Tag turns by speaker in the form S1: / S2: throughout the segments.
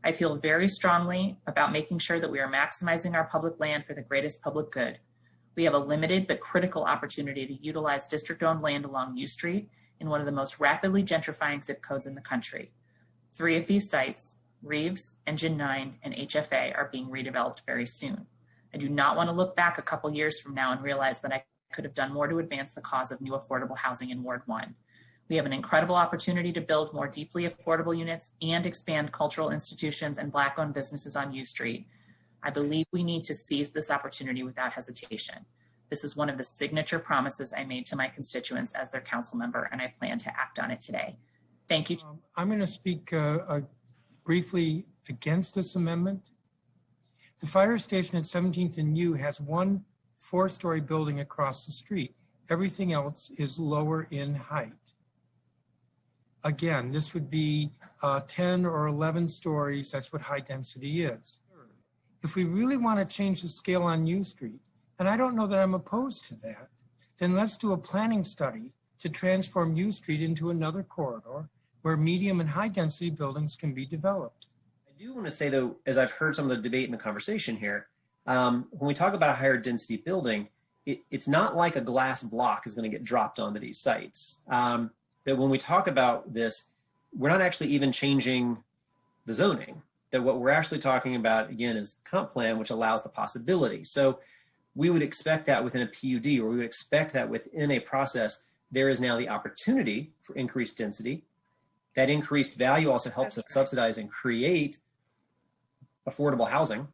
S1: I feel very strongly about making sure that we are maximizing our public land for the greatest public good. We have a limited but critical opportunity to utilize district-owned land along U Street in one of the most rapidly gentrifying zip codes in the country. 3 of these sites, Reeves, Engine 9, and HFA, are being redeveloped very soon. I do not want to look back a couple years from now and realize that I could have done more to advance the cause of new affordable housing in Ward 1. We have an incredible opportunity to build more deeply affordable units and expand cultural institutions and Black-owned businesses on U Street. I believe we need to seize this opportunity without hesitation. This is one of the signature promises I made to my constituents as their council member, and I plan to act on it today. Thank you.
S2: I'm going to speak briefly against this amendment. The fire station at 17th and U has one 4-story building across the street. Everything else is lower in height. Again, this would be 10 or 11 stories. That's what high density is. If we really want to change the scale on U Street, and I don't know that I'm opposed to that, then let's do a planning study to transform U Street into another corridor where medium and high density buildings can be developed.
S3: I do want to say, though, as I've heard some of the debate in the conversation here, when we talk about a higher density building, it's not like a glass block is going to get dropped onto these sites. That when we talk about this, we're not actually even changing the zoning. That what we're actually talking about, again, is the comp plan, which allows the possibility. So we would expect that within a PUD, or we would expect that within a process, there is now the opportunity for increased density. That increased value also helps us subsidize and create affordable housing.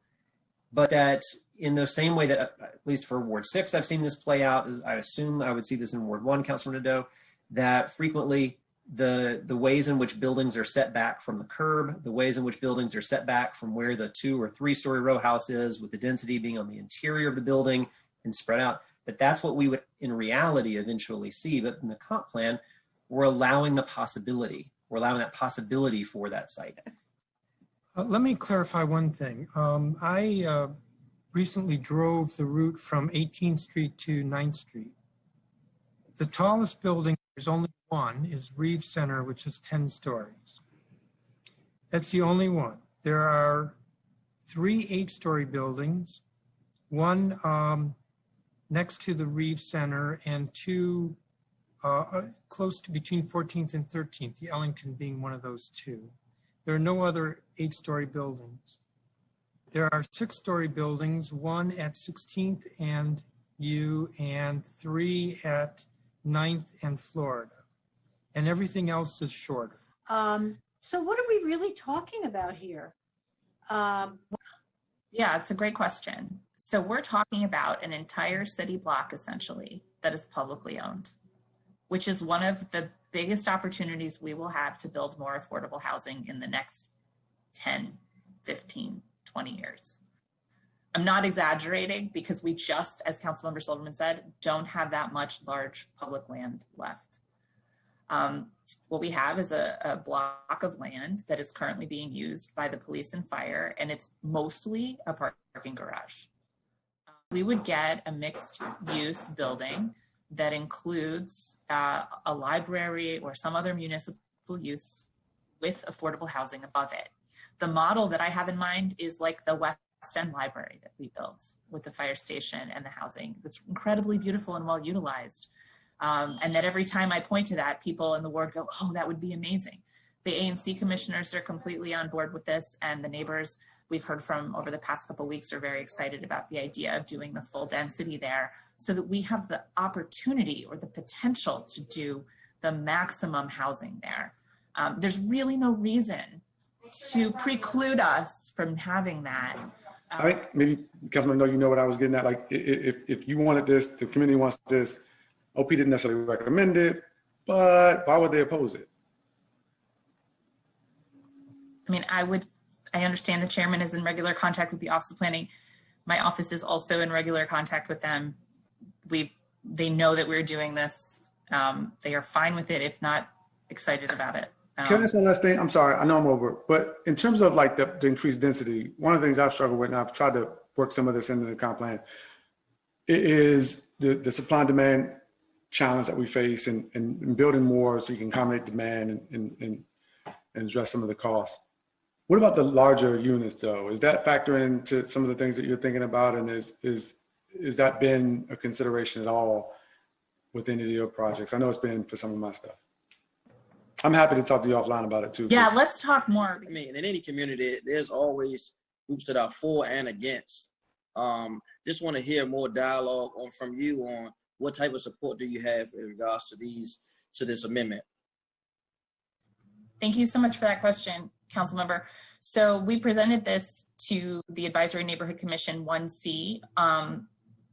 S3: But that in the same way that, at least for Ward 6, I've seen this play out, I assume I would see this in Ward 1, Councilmember Nadeau, that frequently the ways in which buildings are set back from the curb, the ways in which buildings are set back from where the 2- or 3-story row house is, with the density being on the interior of the building and spread out, that's what we would in reality eventually see. But in the comp plan, we're allowing the possibility. We're allowing that possibility for that site.
S2: Let me clarify one thing. I recently drove the route from 18th Street to 9th Street. The tallest building, there's only one, is Reeves Center, which is 10 stories. That's the only one. There are 3 8-story buildings, one next to the Reeves Center and 2 close to between 14th and 13th, the Ellington being one of those 2. There are no other 8-story buildings. There are 6-story buildings, 1 at 16th and U and 3 at 9th and Florida. And everything else is shorter.
S4: So what are we really talking about here?
S1: Yeah, it's a great question. So we're talking about an entire city block, essentially, that is publicly owned, which is one of the biggest opportunities we will have to build more affordable housing in the next 10, 15, 20 years. I'm not exaggerating, because we just, as Councilmember Silverman said, don't have that much large public land left. What we have is a block of land that is currently being used by the police and fire, and it's mostly a parking garage. We would get a mixed use building that includes a library or some other municipal use with affordable housing above it. The model that I have in mind is like the West End Library that we built with the fire station and the housing. It's incredibly beautiful and well utilized. And that every time I point to that, people in the ward go, oh, that would be amazing. The A&C commissioners are completely on board with this, and the neighbors we've heard from over the past couple of weeks are very excited about the idea of doing the full density there, so that we have the opportunity or the potential to do the maximum housing there. There's really no reason to preclude us from having that.
S5: I think maybe, Councilman, you know what I was getting at. Like, if you wanted this, the community wants this, OP didn't necessarily recommend it, but why would they oppose it?
S1: I mean, I understand the chairman is in regular contact with the Office of Planning. My office is also in regular contact with them. They know that we're doing this. They are fine with it, if not excited about it.
S5: Can I ask one last thing? I'm sorry, I know I'm over, but in terms of like the increased density, one of the things I've struggled with, and I've tried to work some of this into the comp plan, is the supply and demand challenge that we face and building more so you can accommodate demand and address some of the costs. What about the larger units though? Is that factoring into some of the things that you're thinking about? And is that been a consideration at all with any of your projects? I know it's been for some of my stuff. I'm happy to talk to you offline about it too.
S1: Yeah, let's talk more.
S6: I mean, in any community, there's always groups that are for and against. Just want to hear more dialogue from you on what type of support do you have in regards to this amendment.
S1: Thank you so much for that question, Councilmember. So we presented this to the Advisory Neighborhood Commission 1C and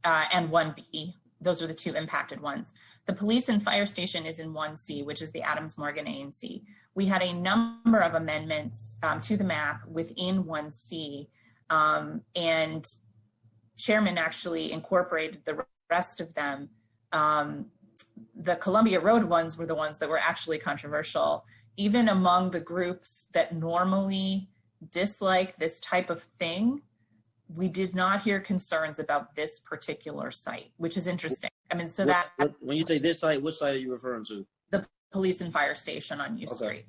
S1: 1B. Those are the two impacted ones. The police and fire station is in 1C, which is the Adams Morgan A&C. We had a number of amendments to the map within 1C, and Chairman actually incorporated the rest of them. The Columbia Road ones were the ones that were actually controversial. Even among the groups that normally dislike this type of thing, we did not hear concerns about this particular site, which is interesting. I mean, so
S6: when you say this site, what site are you referring to?
S1: The police and fire station on U Street.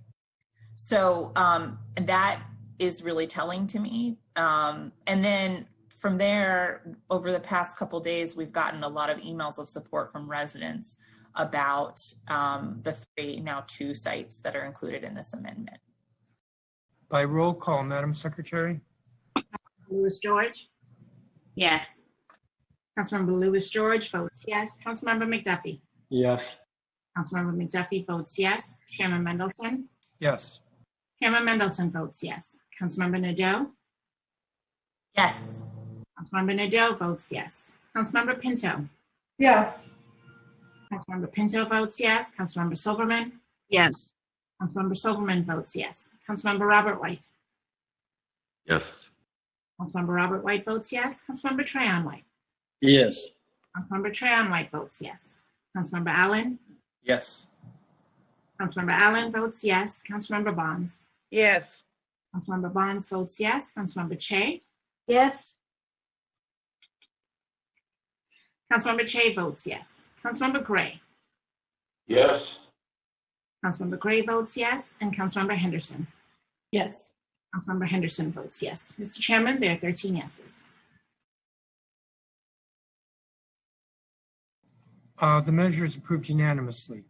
S1: So that is really telling to me. And then from there, over the past couple of days, we've gotten a lot of emails of support from residents about the now two sites that are included in this amendment.
S2: By roll call, Madam Secretary.
S7: Lewis George?
S4: Yes.
S7: Councilmember Lewis George votes yes. Councilmember McDuffie?
S5: Yes.
S7: Councilmember McDuffie votes yes. Chairman Mendelson?
S2: Yes.
S7: Chairman Mendelson votes yes. Councilmember Nadeau?
S1: Yes.
S7: Councilmember Nadeau votes yes. Councilmember Pinto?
S8: Yes.
S7: Councilmember Pinto votes yes. Councilmember Silverman?
S8: Yes.
S7: Councilmember Silverman votes yes. Councilmember Robert White?
S9: Yes.
S7: Councilmember Robert White votes yes. Councilmember Trayon White?
S6: Yes.
S7: Councilmember Trayon White votes yes. Councilmember Allen?
S3: Yes.
S7: Councilmember Allen votes yes. Councilmember Bonds?
S8: Yes.
S7: Councilmember Bonds votes yes. Councilmember Che?
S4: Yes.
S7: Councilmember Che votes yes. Councilmember Gray?
S9: Yes.
S7: Councilmember Gray votes yes. And Councilmember Henderson?
S8: Yes.
S7: Councilmember Henderson votes yes. Mr. Chairman, there are 13 yeses.
S2: The measure is approved unanimously.